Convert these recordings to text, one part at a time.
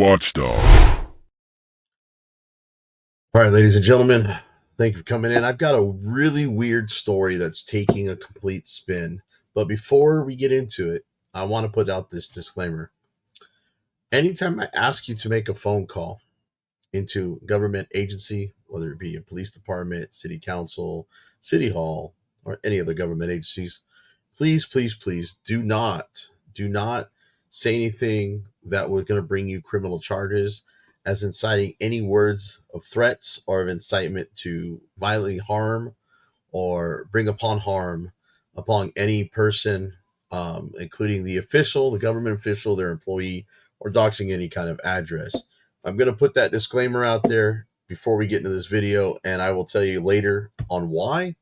watchdog. All right, ladies and gentlemen, thank you for coming in. I've got a really weird story that's taking a complete spin. But before we get into it, I want to put out this disclaimer. Anytime I ask you to make a phone call into a government agency, whether it be a police department, city council, city hall, or any other government agencies, please, please, please do not say anything that was going to bring you criminal charges as inciting any words of threats or of incitement to violently harm or bring upon harm upon any person, including the official, the government official, their employee, or doxing any kind of address. I'm going to put that disclaimer out there before we get into this video, and I will tell you later on why.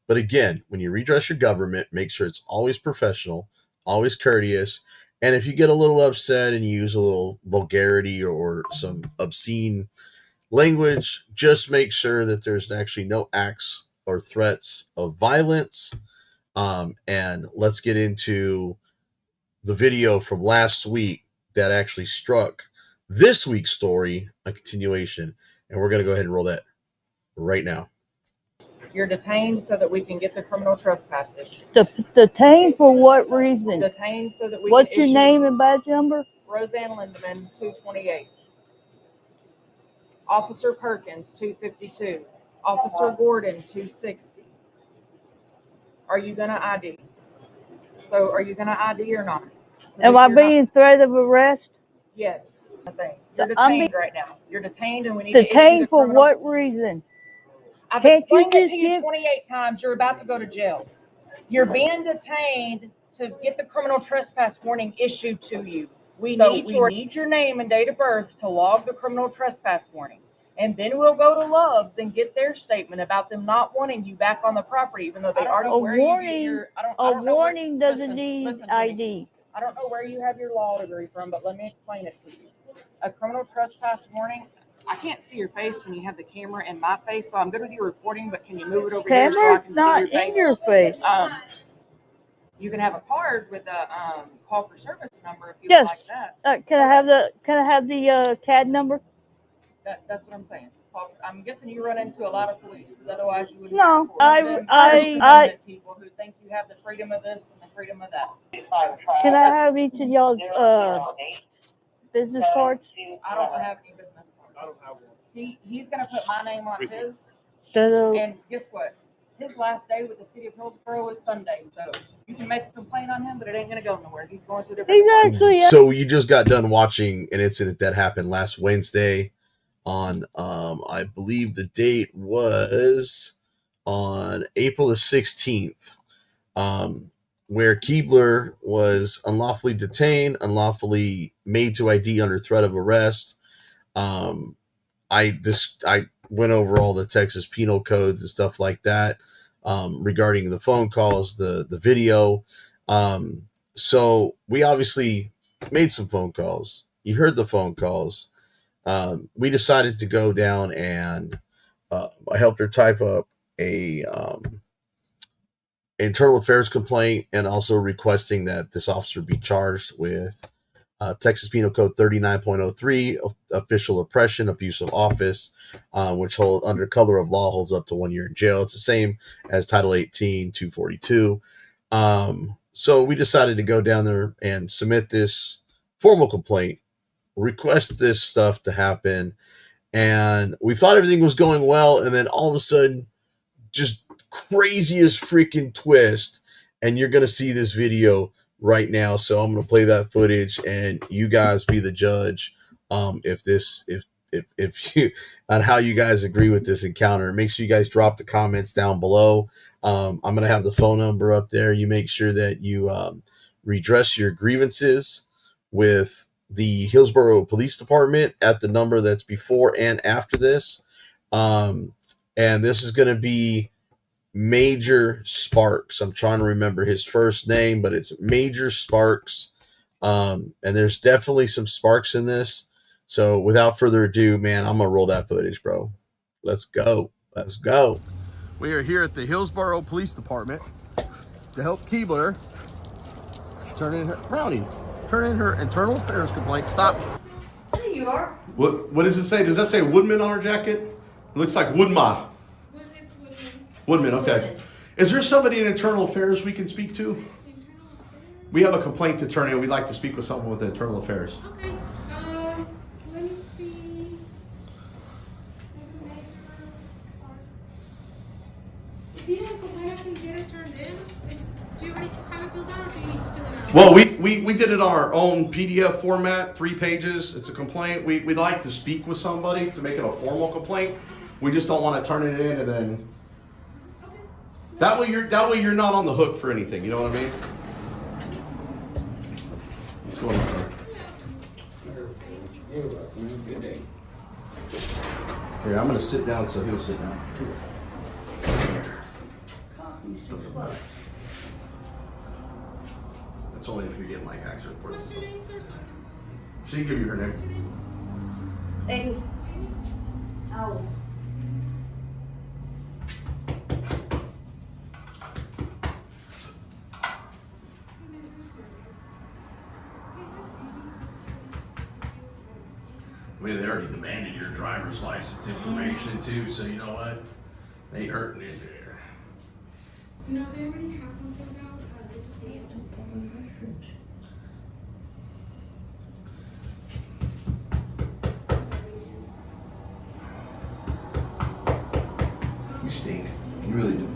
But again, when you redress your government, make sure it's always professional, always courteous. And if you get a little upset and you use a little vulgarity or some obscene language, just make sure that there's actually no acts or threats of violence. And let's get into the video from last week that actually struck this week's story, a continuation. And we're going to go ahead and roll that right now. You're detained so that we can get the criminal trespasses. Detained for what reason? Detained so that we What's can your issue name and badge number? Roseanne Lindeman, 228. Officer Perkins, 252. Officer Gordon, 260. Are you going to ID? So are you going to ID or not? Am I being threat of arrest? Yes. You're detained right now. You're detained and we need to issue the Detained for criminal... what reason? I've Can't explained you it to you just 28 times. You're about to go to jail. You're being detained to get the criminal trespass warning issued to you. We need your name and date of birth to log the criminal trespass warning. And then we'll go to Love's and get their statement about them not wanting you back on the property, even though they already A warning doesn't need ID. I don't know where you have your law degree from, but let me explain it to you. A criminal trespass warning, I can't see your face when you have the camera in my face, so I'm good with you recording, but can you move it over here so I can see your face? Not in your face. You can have a card with a call for service number if you would like that. Can I have the CAD number? That's what I'm saying. I'm guessing you run into a lot of police, because otherwise you wouldn't. No, people who think you have the freedom of this and the freedom of that. Can I have each of y'all's business cards? I don't have any business cards. I don't have one. He's gonna put my name on his. So, and guess what? His last day with the city of Hillsboro is Sunday, so you can make a complaint on him, but it ain't gonna go nowhere. He's going to a different exactly. So you just got done watching an incident that happened last Wednesday on I believe the date was on April the 16th, where Keebler was unlawfully detained, unlawfully made to ID under threat of arrest. I went over all the Texas penal codes and stuff like that, regarding the phone calls, the video. So we obviously made some phone calls. You heard the phone calls. We decided to go down and I helped her type up a internal affairs complaint, and also requesting that this officer be charged with Texas Penal Code 39.03, official oppression, abuse of office, which under color of law holds up to 1 year in jail. It's the same as Title 18, 242. So we decided to go down there and submit this formal complaint, request this stuff to happen, and we thought everything was going well, and then all of a sudden, just craziest freaking twist, and you're gonna see this video right now. So I'm gonna play that footage, and you guys be the judge if you on how you guys agree with this encounter. Make sure you guys drop the comments down below. I'm gonna have the phone number up there. You make sure that you redress your grievances with the Hillsboro Police Department at the number that's before and after this. And this is going to be Major Sparks. I'm trying to remember his first name, but it's Major Sparks. And there's definitely some sparks in this. So without further ado, man, I'm going to roll that footage, bro. Let's go. Let's go. We are here at the Hillsboro Police Department to help Keebler turn in her internal affairs complaint. Stop. What are you you are. What does it say? Does that say Woodman on our jacket? It looks like Woodma. Woodman, okay. Is there somebody in Internal Affairs we can speak to? We have a complaint to turn in. We'd like to speak with someone with Internal Affairs. Okay, let me see. If you have a complaint, I can get it turned in. Do you already have it filled out, or do you need to fill it out? Well, we did it on our own PDF format, 3 pages. It's a complaint. We'd like to speak with somebody to make it a formal complaint. We just don't want to turn it in and then. Okay. That way you're not on the hook for anything. You know what I mean? What's going on, sir? You're welcome. Good day. Here, I'm gonna sit down so he'll sit down. Come here. Doesn't matter. That's only if you're getting like accident reports and What's stuff. your name, sir? So I can She can give you her name. Amy. Oh. I mean, they already demanded your driver's license information too, so you know what? They ain't hurting it there. No, they already have one filled out. They just need it. You stink. You really do.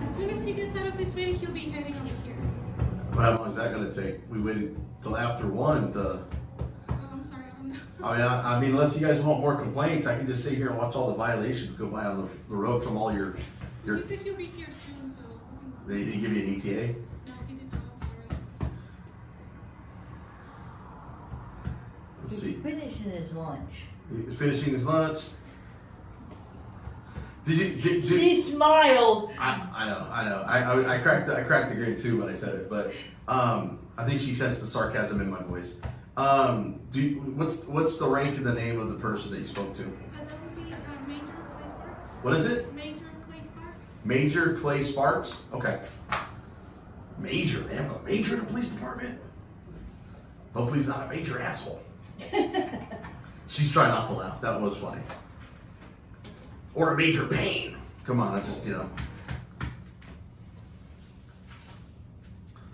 As soon as he gets out of this meeting, he'll be heading over here. How long is that gonna take? We waited till after 1 to. Oh, I'm sorry, I don't know. I mean, unless you guys want more complaints, I can just sit here and watch all the violations go by on the road from all your. He said he'll be here soon, so. They give you an ETA? No, he did not. I'm sorry. Let's He's see. finishing his lunch. He's finishing his lunch. Did She smiled. I know. I cracked the grin too when I said it, but I think she sensed the sarcasm in my voice. What's the rank and the name of the person that you spoke to? That would be Major Clay Sparks. What is it? Major Clay Sparks. Major Clay Sparks? Okay. Major? They have a major in the police department? Hopefully he's not a major asshole. She's trying not to laugh. That was funny. Or a major pain. Come on, I just,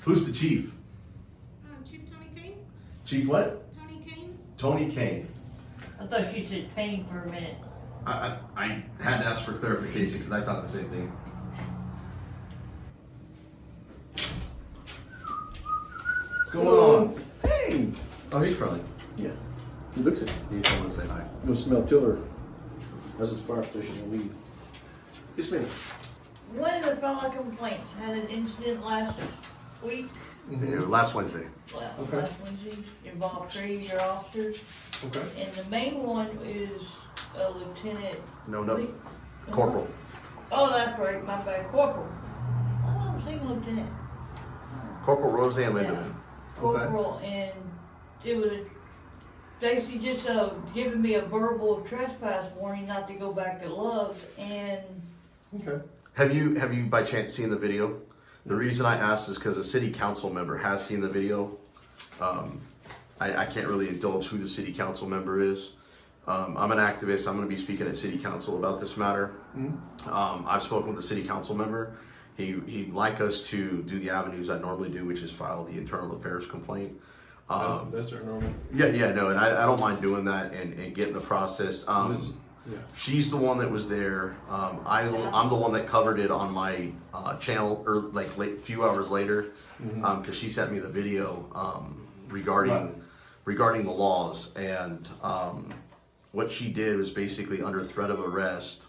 Who's the chief? Chief Tony Kane. Chief what? Tony Kane. Tony Kane. I thought you said pain for a minute. I had to ask for clarification because I thought the same thing. What's going on? Hey! Oh, he's friendly. Yeah. He looks it. He told me to say hi. No smell Tiller. That's his fire station to leave. Yes, ma'am. One of the fellow complaints had an incident last week, Yeah, last Wednesday. Okay. last Wednesday, involved 3 of your officers. Okay. And the main one is a lieutenant. No. Corporal. Oh, that's right, my bad, corporal. I was thinking lieutenant. Corporal Roseanne Lindemann. Corporal, and it was basically just giving me a verbal trespass warning not to go back to Love's, and Okay. Have you by chance seen the video? The reason I asked is because a city council member has seen the video. I can't really indulge who the city council member is. I'm an activist. I'm going to be speaking at city council about this matter. I've spoken with the city council member. He'd like us to do the avenues I normally do, which is file the internal affairs complaint. That's our normal. No, and I don't mind doing that and getting the process. Yeah. She's the one that was there. I'm the one that covered it on my channel, or like few hours later, because she sent me the video regarding the laws, and what she did was basically under threat of arrest,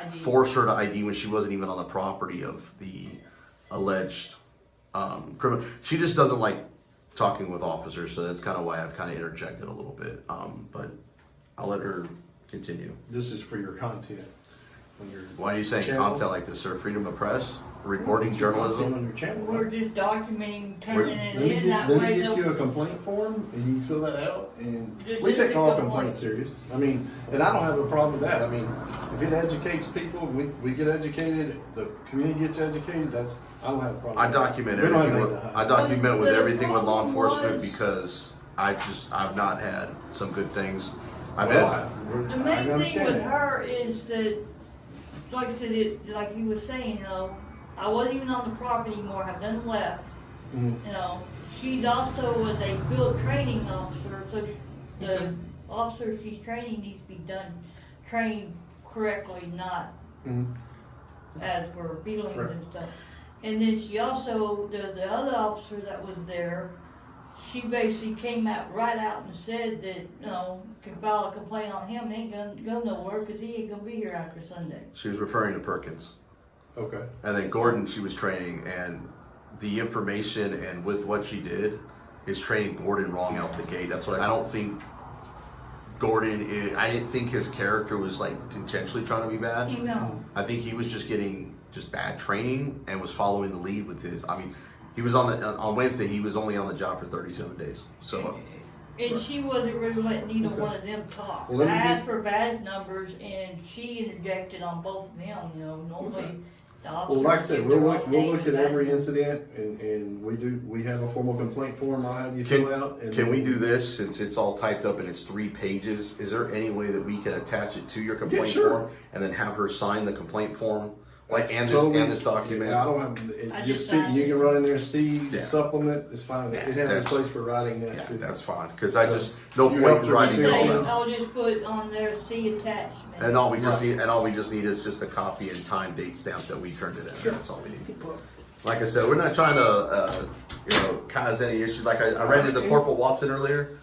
force her to ID when she wasn't even on the property of the alleged criminal. She just doesn't like talking with officers, so that's kind of why I've kind of interjected a little bit. But I'll let her continue. This is for your content. on your. Why are you saying channel. content like this, sir? Freedom of press, reporting, Put your content journalism. on your channel. We're Right? just documenting, turning it Let me in, get, that let way me get you they'll. a complaint form and you fill that out and Just we send take the all complaint. complaints serious. I mean, and I don't have a problem with that. I mean, if it educates people, we get educated, the community gets educated, I don't have a problem. I with that. document We don't have everything. anything to I hide. document with The everything with law problem enforcement was- because I've not had some good things. I've Well, had. The I main thing understand with that. her is that, like I said, like he was saying, you know, I wasn't even on the property anymore, I've done left. Mhm. You know, she's also was a field training officer, so the Okay. officer she's training needs to be trained correctly, not Mhm. as for feelings Right. and stuff. And then she also, the other officer that was there, she basically came out right out and said that, you know, can file a complaint on him, ain't gonna go nowhere, cause he ain't gonna be here after Sunday. She was referring to Perkins. Okay. And then Gordon, she was training, and the information and with what she did is training Gordon wrong out the gate. That's what I don't think Gordon is. I didn't think his character was like intentionally trying to be bad. No, I think he was just getting just bad training and was following the lead with his. I mean, he was on Wednesday. He was only on the job for 37 days. So and she wasn't really letting neither Okay. one of them talk. Well, let I me asked get- for badge numbers and she interjected on both of them, you know, normally the officer. Well, like I said, give we'll the look, wrong we'll name look at and every badge. incident and we have a formal complaint form I'll have you Can- fill out. And can we then- do this since it's all typed up and it's 3 pages? Is there any way that we can attach it to your complaint sure. form and then have her sign the complaint form, like That's and totally- this document? Yeah, I don't have, I just just see, signed you it. can run in there, see, Yeah. supplement, it's fine. Yeah, It has a that's- place for writing Yeah, that too. that's fine. Because I just no You point helped in her writing with all this? that. I'll just put on there, see attachment. And all we just Right. need is just a copy and time date stamp that we turned it in. Sure. That's all we need. Like I said, we're not trying to cause any issues. Like I ran into Corporal Watson earlier.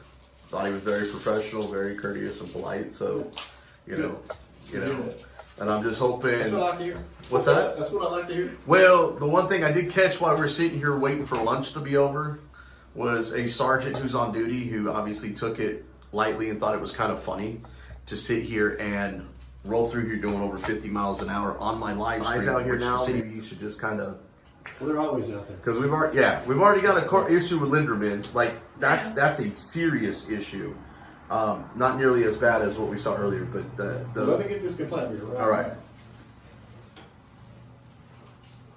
Thought he was very professional, very courteous and polite. So, you know. And I'm just hoping. That's what I like to hear. What's that? That's what I like to hear. Well, the one thing I did catch while we were sitting here waiting for lunch to be over was a sergeant who's on duty who obviously took it lightly and thought it was kind of funny to sit here and roll through here doing over 50 miles an hour on my live stream. Out here now, maybe you should just kind of, Well, they're always out there. because we've already got a court issue with Linderman. Like that's a serious issue. Not nearly as bad as what we saw earlier, but Let me get this complaint here. all right.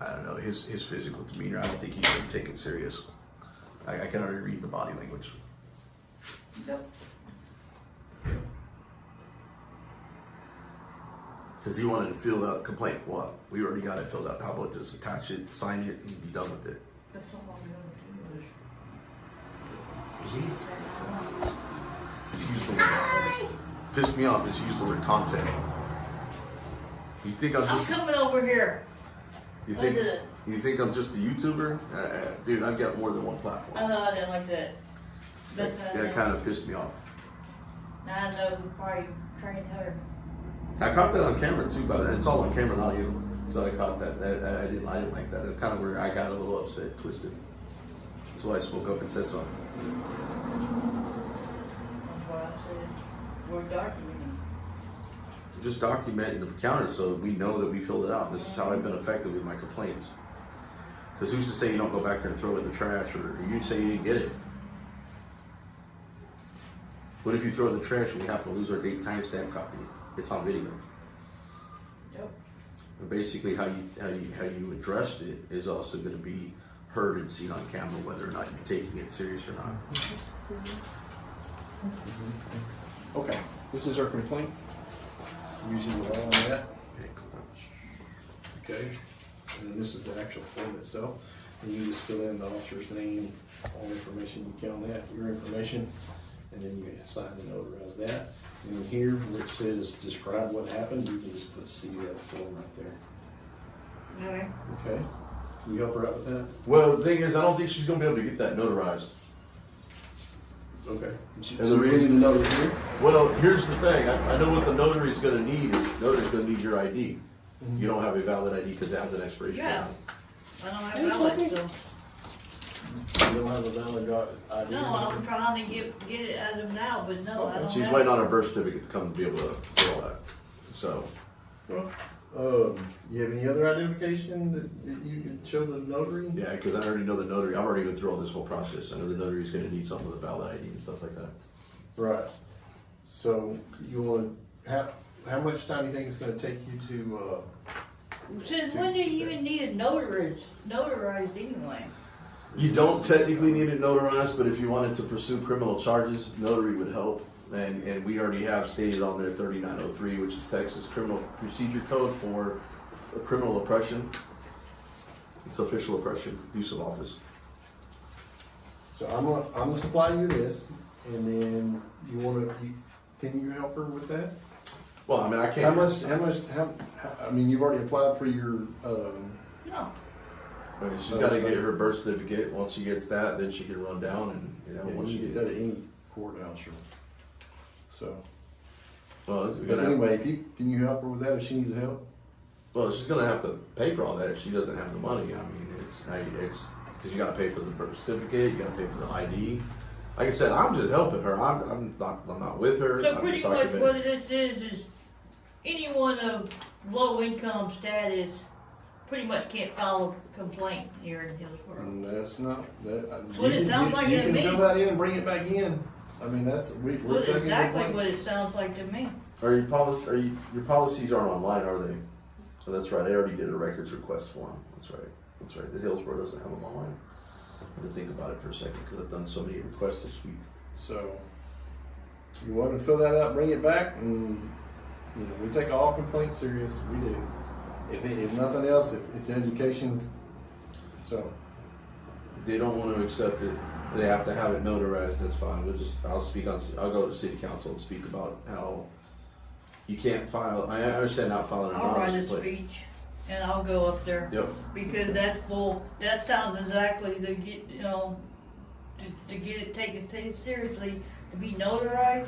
I don't know, his physical demeanor, I don't think he's going to take it serious. I can already read the body language. Yep. Because he wanted to fill out a complaint. Well, we already got it filled out. How about just attach it, sign it, and be done with it? That's not what I'm He's used the word, pissed me off is he used the word content. You think I'm I'm just, coming over here. you Look at think, it. you think I'm just a YouTuber? Dude, I've got more than one platform. I know I didn't like that. That's what I That did. kind of pissed me off. Now I know who probably trained her. I caught that on camera too, but it's all on camera, not you. So I caught that. I didn't like that. That's kind of where I got a little upset, twisted. That's why I spoke up and said something. That's why I said, we're documenting. Just documenting the counter so we know that we filled it out. This is how I've been effective with my complaints. Because who's to say you don't go back there and throw it in the trash, or you say you didn't get it? What if you throw it in the trash and we happen to lose our date timestamp copy? It's on video. Yep. And basically, how you addressed it is also going to be heard and seen on camera, whether or not you're taking it serious or not. Okay, this is our complaint. Usually rely on that. Okay, cool. Okay, and then this is the actual form itself. And you just fill in the officer's name, all information you can on that, your information, and then you sign and notarize that. And then here, where it says describe what happened, you can just put C that form right there. Okay. Okay, can you help her out with that? Well, the thing is, I don't think she's going to be able to get that notarized. Okay. So And the we reason- need to notary here? Well, here's the thing. I know what the notary's going to need is notary's going to need your ID. You don't have a valid ID because it has an expiration date Yeah. on it. I don't have valid, so. You don't have a valid ID? No, I'm trying to get it as of now, but no, I don't She's have waiting it. on her birth certificate to come to be able to do all that. So, Well, You have any other identification that you can show the notary? Yeah, because I already know the notary. I've already been through all this whole process. I know the notary's going to need something with a valid ID and stuff like that. Right. So you want to, how much time do you think it's going to take you to, Since when do you even need it notarized anyway? You don't technically need it notarized, but if you wanted to pursue criminal charges, notary would help. And we already have stated on there 3903, which is Texas Criminal Procedure Code for criminal oppression. It's official oppression, use of office. so I'm gonna supply you this, and then can you help her with that? Well, I mean, I can't. I mean, you've already applied for your, No. I mean, she's got to get her birth certificate. Once she gets that, then she can run down and, yeah, once you she get that at any courthouse or, so. Well, But anyway, can you help her with that if she needs help? well, she's gonna have to pay for all that if she doesn't have the money. I mean, it's because you got to pay for the birth certificate, you got to pay for the ID. Like I said, I'm just helping her. I'm not with her. So I'm pretty just much talking what this is anyone of low income status pretty much can't file a complaint here in Hillsboro. And that's not, that. That's what it sounds like You to can me. fill that in and bring it back in. I mean, we're That's taking exactly what complaints. it sounds like to me. Your policies aren't online, are they? So that's right. I already did a records request for them. That's right. That's right. The Hillsboro doesn't have them online. I had to think about it for a second because I've done so many requests this week. So, you want to fill that out, bring it back, and, we take all complaints serious, we do. If nothing else, it's education, so. They don't want to accept it. They have to have it notarized. That's fine. I'll go to city council and speak about how you can't file. I understand not filing an I'll write a anonymous complaint. speech and I'll go up there. Yep. Because that sounds exactly to get, to get it taken seriously, to be notarized,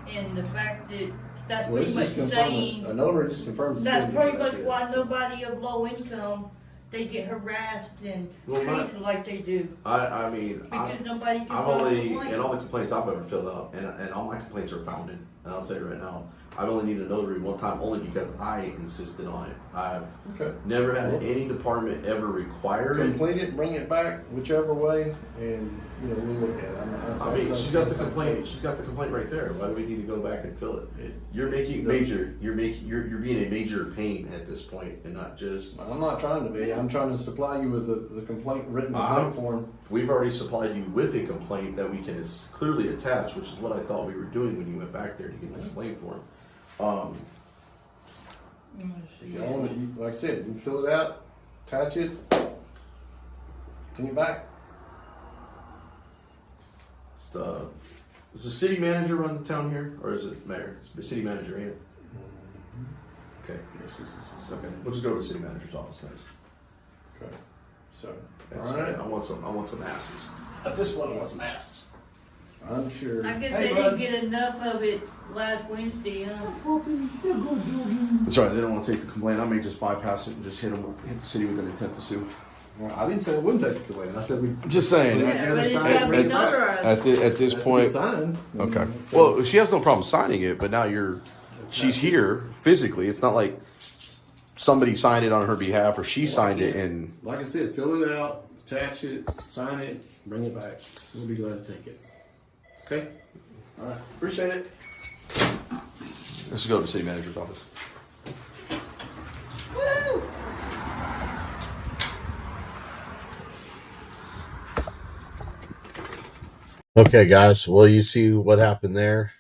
and the fact that that's Well, pretty it's much just confirming, saying, a notary just confirms the that's signature, pretty much that's it. why nobody of low income, they get harassed and Well, treated like they do, I mean, because nobody can I've file a only, complaint. and all the complaints I've ever filled out, and all my complaints are founded. And I'll tell you right now, I've only needed a notary one time, only because I insisted on it. I've Okay. never had any department ever require it. Complete it, bring it back, whichever way, and, we'll look at it. I mean, she's got the complaint. She's got the complaint right there. Why do we need to go back and fill it? You're being a major pain at this point, and not just. I'm not trying to be, I'm trying to supply you with the complaint, written complaint form. We've already supplied you with a complaint that we can clearly attach, which is what I thought we were doing when you went back there to get the complaint form. Like I said, you can fill it out, attach it, bring it back. Does the city manager run the town here, or is it mayor? It's the city manager, ain't it? Okay. Okay. We'll just go to the city manager's office next. Okay. So, That's all right. I want some asses. At this point, I want some asses. I'm sure. I guess Hey, they bud. didn't get enough of it last Wednesday, huh? That's right. They don't want to take the complaint. I may just bypass it and just hit the city with an intent to sue. Well, I didn't say I wouldn't take the complaint. I said we. Just saying. Yeah, but it's Sign it, gotta be bring it back. notarized. At this That's to be point, signed. okay. So- Well, she has no problem signing it, but now she's here physically. It's not like somebody signed it on her behalf or she signed it and. Like I said, fill it out, attach it, sign it, bring it back. We'll be glad to take it. Okay? All right. Appreciate it. Let's go to the city manager's office. Okay, guys. Well, you see what happened there.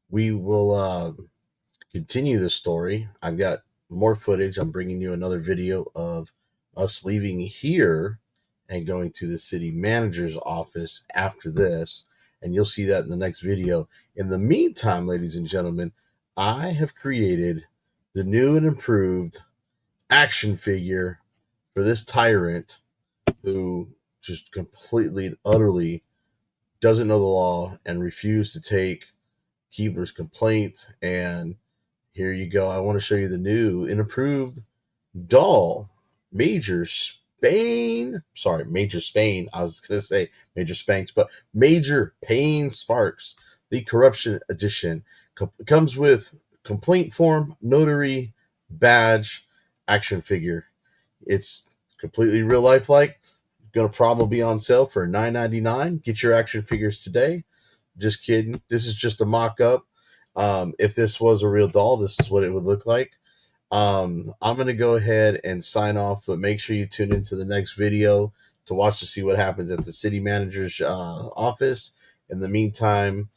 We will continue the story. I've got more footage. I'm bringing you another video of us leaving here and going to the city manager's office after this. And you'll see that in the next video. In the meantime, ladies and gentlemen, I have created the new and improved action figure for this tyrant who just completely and utterly doesn't know the law and refused to take Keebler's complaint. And here you go. I want to show you the new and improved doll, Major Spain. I was going to say Major Spanks, but Major Payne Sparks, the corruption edition. Comes with complaint form, notary, badge, action figure. It's completely real life like. Gonna probably be on sale for $9.99. Get your action figures today. Just kidding. This is just a mock-up. If this was a real doll, this is what it would look like. I'm going to go ahead and sign off, but make sure you tune into the next video to watch to see what happens at the city manager's office. In the meantime,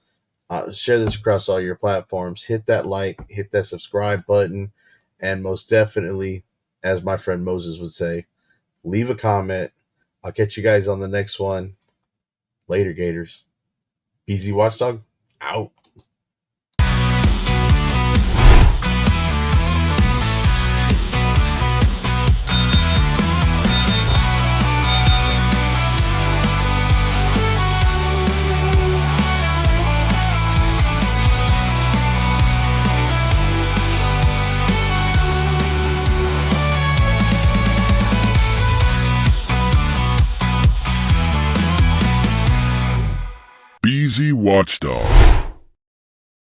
share this across all your platforms. Hit that like, hit that subscribe button, and most definitely, as my friend Moses would say, leave a comment. I'll catch you guys on the next one. Later, Gators. BZ Watchdog, out. BZ Watchdog.